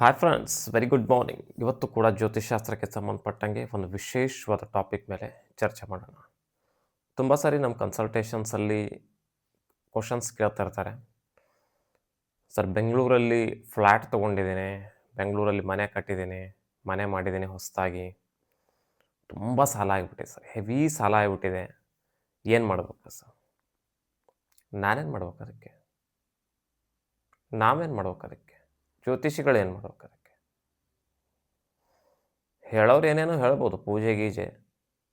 Hi friends, very good morning. ಇವತ್ತು ಕೂಡ ಜ್ಯೋತಿಷ್ಶಾಸ್ತ್ರಕ್ಕೆ ಸಂಬಂಧಪಟ್ಟಂಗೆ ಒಂದು ವಿಶೇಷವಾದ ಟಾಪಿಕ್ ಮೇಲೆ ಚರ್ಚೆ ಮಾಡೋಣ. ತುಂಬ ಸಾರಿ ನಮ್ಮ ಕನ್ಸಲ್ಟೇಷನ್ಸಲ್ಲಿ ಕ್ವಶನ್ಸ್ ಕೇಳ್ತಾ ಇರ್ತಾರೆ. ಸರ್, ಬೆಂಗಳೂರಲ್ಲಿ ಫ್ಲ್ಯಾಟ್ ತೊಗೊಂಡಿದ್ದೀನಿ, ಬೆಂಗಳೂರಲ್ಲಿ ಮನೆ ಕಟ್ಟಿದ್ದೀನಿ, ಮನೆ ಮಾಡಿದ್ದೀನಿ ಹೊಸದಾಗಿ. ತುಂಬ ಸಾಲ ಆಗಿಬಿಟ್ಟಿದೆ ಸರ್, ಹೆವಿ ಸಾಲ ಆಗಿಬಿಟ್ಟಿದೆ. ಏನು ಮಾಡ್ಬೇಕು ಸರ್? ನಾನೇನು ಮಾಡ್ಬೇಕು ಅದಕ್ಕೆ? ನಾವೇನು ಮಾಡ್ಬೇಕು ಅದಕ್ಕೆ? ಜ್ಯೋತಿಷಿಗಳು ಏನು ಮಾಡ್ಬೇಕು ಅದಕ್ಕೆ? ಹೇಳೋರು ಏನೇನೋ ಹೇಳ್ಬೋದು, ಪೂಜೆ ಗೀಜೆ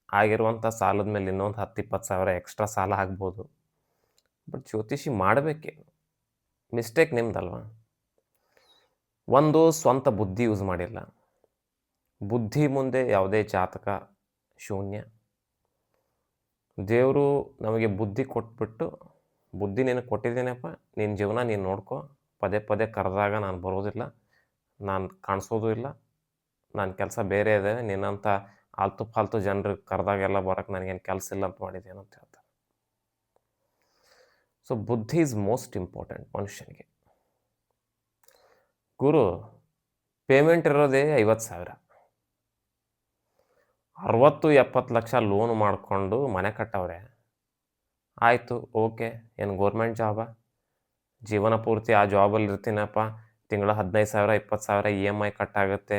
ಆಗಿರುವಂಥ ಸಾಲದ ಮೇಲೆ ಇನ್ನೊಂದು 10-20 ಸಾವಿರ ಎಕ್ಸ್ಟ್ರಾ ಸಾಲ ಆಗ್ಬೋದು. ಬಟ್ ಜ್ಯೋತಿಷಿ ಮಾಡಬೇಕೇನು? ಮಿಸ್ಟೇಕ್ ನಿಮ್ದಲ್ವಾ? ಒಂದು ಸ್ವಂತ ಬುದ್ಧಿ ಯೂಸ್ ಮಾಡಿಲ್ಲ. ಬುದ್ಧಿ ಮುಂದೆ ಯಾವುದೇ ಜಾತಕ ಶೂನ್ಯ. ದೇವರು ನಮಗೆ ಬುದ್ಧಿ ಕೊಟ್ಬಿಟ್ಟು, ಬುದ್ಧಿ ನಿನಗೆ ಕೊಟ್ಟಿದ್ದೀನಪ್ಪ, ನಿನ್ನ ಜೀವನ ನೀನು ನೋಡ್ಕೊ, ಪದೇ ಪದೇ ಕರೆದಾಗ ನಾನು ಬರೋದಿಲ್ಲ, ನಾನು ಕಾಣಿಸೋದು ಇಲ್ಲ, ನನ್ನ ಕೆಲಸ ಬೇರೆ ಇದೆ, ನಿನ್ನಂಥ ಆಲ್ತು ಫಾಲ್ತು ಜನರಿಗೆ ಕರೆದಾಗೆಲ್ಲ ಬರೋಕ್ಕೆ ನನಗೇನು ಕೆಲಸ ಇಲ್ಲ ಅಂತ ಮಾಡಿದ್ದೇನೆ ಅಂತ ಹೇಳ್ತಾರೆ. ಸೊ ಬುದ್ಧಿ ಈಸ್ ಮೋಸ್ಟ್ ಇಂಪಾರ್ಟೆಂಟ್ ಮನುಷ್ಯನಿಗೆ. ಗುರು, ಪೇಮೆಂಟ್ ಇರೋದೇ 50,000, 60-70 ಲಕ್ಷ ಲೋನ್ ಮಾಡಿಕೊಂಡು ಮನೆ ಕಟ್ಟವ್ರೆ. ಆಯಿತು, ಓಕೆ, ಏನು ಗೋರ್ಮೆಂಟ್ ಜಾಬಾ? ಜೀವನ ಪೂರ್ತಿ ಆ ಜಾಬಲ್ಲಿ ಇರ್ತೀನಪ್ಪ, ತಿಂಗಳ 15,000 20,000 EMI ಕಟ್ಟಾಗುತ್ತೆ,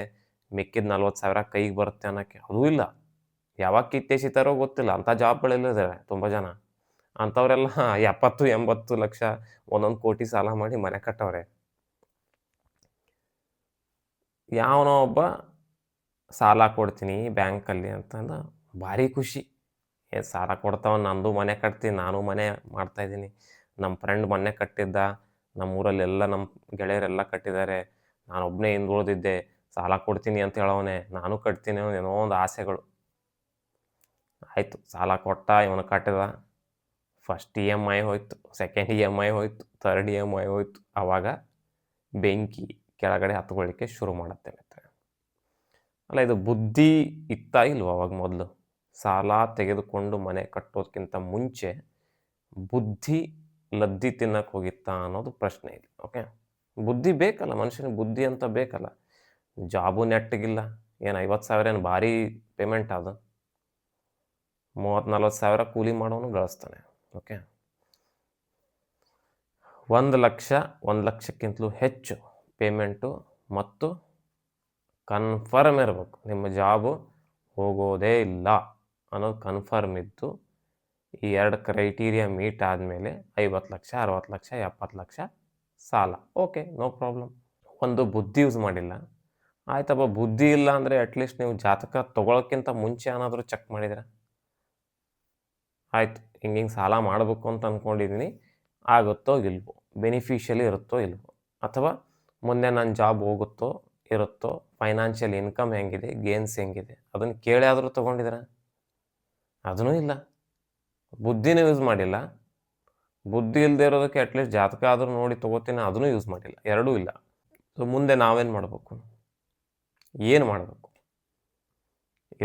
ಮಿಕ್ಕಿದ 40,000 ಕೈಗೆ ಬರುತ್ತೆ ಅನ್ನೋಕ್ಕೆ ಅದೂ ಇಲ್ಲ. ಯಾವಾಗ ಕಿತ್ತೆಸಿತಾರೋ ಗೊತ್ತಿಲ್ಲ, ಅಂಥ ಜಾಬ್ಗಳೆಲ್ಲಿದ್ದಾರೆ ತುಂಬ ಜನ. ಅಂಥವರೆಲ್ಲ 70-80 ಲಕ್ಷ, 1 ಕೋಟಿ ಸಾಲ ಮಾಡಿ ಮನೆ ಕಟ್ಟವ್ರೆ. ಯಾವನೋ ಒಬ್ಬ ಸಾಲ ಕೊಡ್ತೀನಿ ಬ್ಯಾಂಕಲ್ಲಿ ಅಂತಂದು ಭಾರಿ ಖುಷಿ. ಸಾಲ ಕೊಡ್ತಾವ, ನಂದು ಮನೆ ಕಟ್ತೀನಿ, ನಾನು ಮನೆ ಮಾಡ್ತಾಯಿದ್ದೀನಿ, ನಮ್ಮ ಫ್ರೆಂಡ್ ಮೊನ್ನೆ ಕಟ್ಟಿದ್ದ, ನಮ್ಮೂರಲ್ಲೆಲ್ಲ ನಮ್ಮ ಗೆಳೆಯರೆಲ್ಲ ಕಟ್ಟಿದ್ದಾರೆ, ನಾನೊಬ್ಬನೇ ಹಿಂದುಳಿದಿದ್ದೆ, ಸಾಲ ಕೊಡ್ತೀನಿ ಅಂತ ಹೇಳೋನೆ, ನಾನು ಕಟ್ತೀನಿ ಏನೋ ಒಂದು ಆಸೆಗಳು. ಆಯಿತು, ಸಾಲ ಕೊಟ್ಟ, ಇವನು ಕಟ್ಟಿದ, ಫಸ್ಟ್ EMI ಹೋಯ್ತು, ಸೆಕೆಂಡ್ EMI ಹೋಯ್ತು, ಥರ್ಡ್ EMI ಹೋಯ್ತು. ಆವಾಗ ಬೆಂಕಿ ಕೆಳಗಡೆ ಹತ್ಕೊಳ್ಳಿಕ್ಕೆ ಶುರು ಮಾಡುತ್ತೆ ಮಿತ್ರ. ಅಲ್ಲ, ಇದು ಬುದ್ಧಿ ಇತ್ತಾ ಇಲ್ವ ಅವಾಗ? ಮೊದಲು ಸಾಲ ತೆಗೆದುಕೊಂಡು ಮನೆ ಕಟ್ಟೋದಕ್ಕಿಂತ ಮುಂಚೆ ಬುದ್ಧಿ ಲದ್ದಿ ತಿನ್ನಕ್ಕೆ ಹೋಗಿತ್ತಾ ಅನ್ನೋದು ಪ್ರಶ್ನೆ ಇದೆ. ಓಕೆ, ಬುದ್ಧಿ ಬೇಕಲ್ಲ ಮನುಷ್ಯನಿಗೆ, ಬುದ್ಧಿ ಅಂತ ಬೇಕಲ್ಲ. ಜಾಬು ನೆಟ್ಟಗಿಲ್ಲ, ಏನು 50,000 ಏನು ಭಾರಿ ಪೇಮೆಂಟ್ ಅದು? 30-40 ಸಾವಿರ ಕೂಲಿ ಮಾಡೋನು ಗಳಿಸ್ತಾನೆ. ಓಕೆ, 1 ಲಕ್ಷ, 1 ಲಕ್ಷಕ್ಕಿಂತಲೂ ಹೆಚ್ಚು ಪೇಮೆಂಟು ಮತ್ತು ಕನ್ಫರ್ಮ್ ಇರಬೇಕು, ನಿಮ್ಮ ಜಾಬು ಹೋಗೋದೇ ಇಲ್ಲ ಅನ್ನೋದು ಕನ್ಫರ್ಮ್ ಇದ್ದು, ಈ 2 ಕ್ರೈಟೀರಿಯಾ ಮೀಟ್ ಆದಮೇಲೆ 50 ಲಕ್ಷ, 60 ಲಕ್ಷ, 70 ಲಕ್ಷ ಸಾಲ. Okay, no problem. ಒಂದು ಬುದ್ಧಿ ಯೂಸ್ ಮಾಡಿಲ್ಲ. ಆಯ್ತಪ್ಪ, ಬುದ್ಧಿ ಇಲ್ಲ ಅಂದರೆ ಅಟ್ಲೀಸ್ಟ್ ನೀವು ಜಾತಕ ತೊಗೊಳಕ್ಕಿಂತ ಮುಂಚೆ ಏನಾದರೂ ಚೆಕ್ ಮಾಡಿದ್ರೆ ಆಯಿತು, ಹಿಂಗೆ ಸಾಲ ಮಾಡಬೇಕು ಅಂತ ಅಂದ್ಕೊಂಡಿದ್ದೀನಿ, ಆಗುತ್ತೋ ಇಲ್ವೋ, ಬೆನಿಫಿಷಿಯಲಿ ಇರುತ್ತೋ ಇಲ್ವೋ, ಅಥವಾ ಮುಂದೆ ನನ್ನ ಜಾಬ್ ಹೋಗುತ್ತೋ ಇರುತ್ತೋ, ಫೈನಾನ್ಷಿಯಲ್ ಇನ್ಕಮ್ ಹೆಂಗಿದೆ, ಗೇನ್ಸ್ ಹೆಂಗಿದೆ, ಅದನ್ನು ಕೇಳಿ ಆದರೂ ತೊಗೊಂಡಿದ್ದೀರಾ? ಅದೂ ಇಲ್ಲ. ಬುದ್ಧಿನೂ ಯೂಸ್ ಮಾಡಿಲ್ಲ. ಬುದ್ಧಿ ಇಲ್ಲದೆ ಇರೋದಕ್ಕೆ ಅಟ್ಲೀಸ್ಟ್ ಜಾತಕ ಆದರೂ ನೋಡಿ ತೊಗೋತೀನಿ, ಅದನ್ನೂ ಯೂಸ್ ಮಾಡಿಲ್ಲ, ಎರಡೂ ಇಲ್ಲ. ಸೊ ಮುಂದೆ ನಾವೇನು ಮಾಡಬೇಕು? ಏನು ಮಾಡಬೇಕು?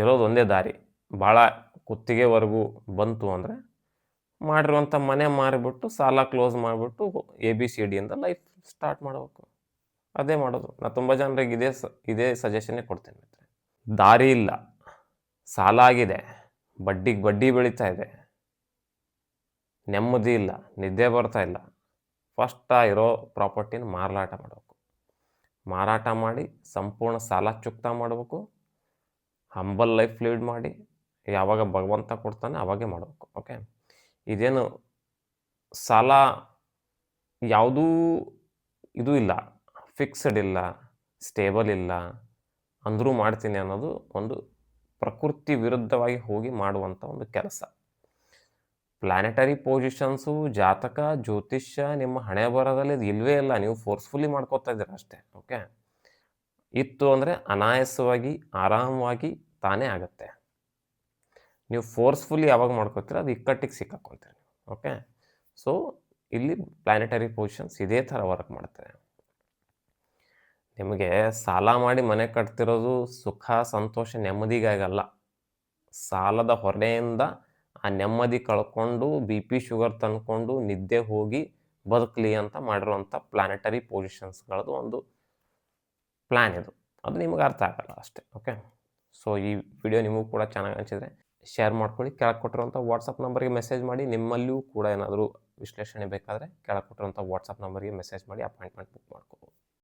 ಇರೋದು ಒಂದೇ ದಾರಿ. ಭಾಳ ಕುತ್ತಿಗೆವರೆಗೂ ಬಂತು ಅಂದರೆ ಮಾಡಿರುವಂಥ ಮನೆ ಮಾರಿಬಿಟ್ಟು, ಸಾಲ ಕ್ಲೋಸ್ ಮಾಡಿಬಿಟ್ಟು, ABCD ಇಂದ ಲೈಫ್ ಸ್ಟಾರ್ಟ್ ಮಾಡಬೇಕು. ಅದೇ ಮಾಡೋದು. ನಾನು ತುಂಬ ಜನರಿಗೆ ಇದೇ ಸಜೆಷನ್ನೇ ಕೊಡ್ತೇನೆ. ದಾರಿ ಇಲ್ಲ, ಸಾಲ ಆಗಿದೆ, ಬಡ್ಡಿಗೆ ಬಡ್ಡಿ ಬೆಳೀತಾ ಇದೆ, ನೆಮ್ಮದಿ ಇಲ್ಲ, ನಿದ್ದೆ ಬರ್ತಾ ಇಲ್ಲ. ಫಸ್ಟ್ ಇರೋ ಪ್ರಾಪರ್ಟಿನ ಮಾರಾಟ ಮಾಡಬೇಕು. ಮಾರಾಟ ಮಾಡಿ ಸಂಪೂರ್ಣ ಸಾಲ ಚುಕ್ತಾ ಮಾಡಬೇಕು. ಹಂಬಲ್ ಲೈಫ್ ಲೀಡ್ ಮಾಡಿ, ಯಾವಾಗ ಭಗವಂತ ಕೊಡ್ತಾನೆ ಆವಾಗೇ ಮಾಡಬೇಕು. ಓಕೆ, ಇದೇನು ಸಾಲ ಯಾವುದೂ ಇದು ಇಲ್ಲ, ಫಿಕ್ಸ್ಡ್ ಇಲ್ಲ, ಸ್ಟೇಬಲ್ ಇಲ್ಲ, ಅಂದರೂ ಮಾಡ್ತೀನಿ ಅನ್ನೋದು ಒಂದು ಪ್ರಕೃತಿ ವಿರುದ್ಧವಾಗಿ ಹೋಗಿ ಮಾಡುವಂಥ ಒಂದು ಕೆಲಸ. ಪ್ಲಾನೆಟರಿ ಪೊಸಿಷನ್ಸು, ಜಾತಕ, ಜ್ಯೋತಿಷ್ಯ ನಿಮ್ಮ ಹಣೆ ಬರದಲ್ಲಿ ಇದು ಇಲ್ಲವೇ ಇಲ್ಲ, ನೀವು ಫೋರ್ಸ್ಫುಲಿ ಮಾಡ್ಕೋತಾ ಇದ್ದೀರ ಅಷ್ಟೇ. ಓಕೆ, ಇತ್ತು ಅಂದರೆ ಅನಾಯಾಸವಾಗಿ ಆರಾಮವಾಗಿ ತಾನೇ ಆಗುತ್ತೆ. ನೀವು ಫೋರ್ಸ್ಫುಲಿ ಯಾವಾಗ ಮಾಡ್ಕೋತೀರ ಅದು ಇಕ್ಕಟ್ಟಿಗೆ ಸಿಕ್ಕಾಕ್ಕೊಂತೀರಿ. ಓಕೆ, ಸೊ ಇಲ್ಲಿ ಪ್ಲಾನೆಟರಿ ಪೊಸಿಷನ್ಸ್ ಇದೇ ಥರ ವರ್ಕ್ ಮಾಡ್ತಾರೆ. ನಿಮಗೆ ಸಾಲ ಮಾಡಿ ಮನೆ ಕಟ್ತಿರೋದು ಸುಖ ಸಂತೋಷ ನೆಮ್ಮದಿಗಾಗಲ್ಲ. ಸಾಲದ ಹೊರೆಯಿಂದ ಆ ನೆಮ್ಮದಿ ಕಳ್ಕೊಂಡು BP ಶುಗರ್ ತಂದ್ಕೊಂಡು ನಿದ್ದೆ ಹೋಗಿ ಬದುಕಲಿ ಅಂತ ಮಾಡಿರುವಂಥ ಪ್ಲಾನೆಟರಿ ಪೊಸಿಷನ್ಸ್ಗಳದ್ದು ಒಂದು ಪ್ಲ್ಯಾನ್ ಇದು. ಅದು ನಿಮಗೆ ಅರ್ಥ ಆಗಲ್ಲ ಅಷ್ಟೇ. ಓಕೆ. ಸೊ ಈ ವಿಡಿಯೋ ನಿಮಗೂ ಕೂಡ ಚೆನ್ನಾಗಿ ಅನಿಸಿದರೆ ಶೇರ್ ಮಾಡ್ಕೊಳ್ಳಿ. ಕೆಳಗೆ ಕೊಟ್ಟಿರುವಂಥ ವಾಟ್ಸಪ್ ನಂಬರ್ಗೆ ಮೆಸೇಜ್ ಮಾಡಿ. ನಿಮ್ಮಲ್ಲಿಯೂ ಕೂಡ ಏನಾದರೂ ವಿಶ್ಲೇಷಣೆ ಬೇಕಾದರೆ ಕೆಳಗೆ ಕೊಟ್ಟಿರುವಂಥ ವಾಟ್ಸಪ್ ನಂಬರ್ಗೆ ಮೆಸೇಜ್ ಮಾಡಿ ಅಪಾಯಿಂಟ್ಮೆಂಟ್ ಬುಕ್ ಮಾಡ್ಕೊ.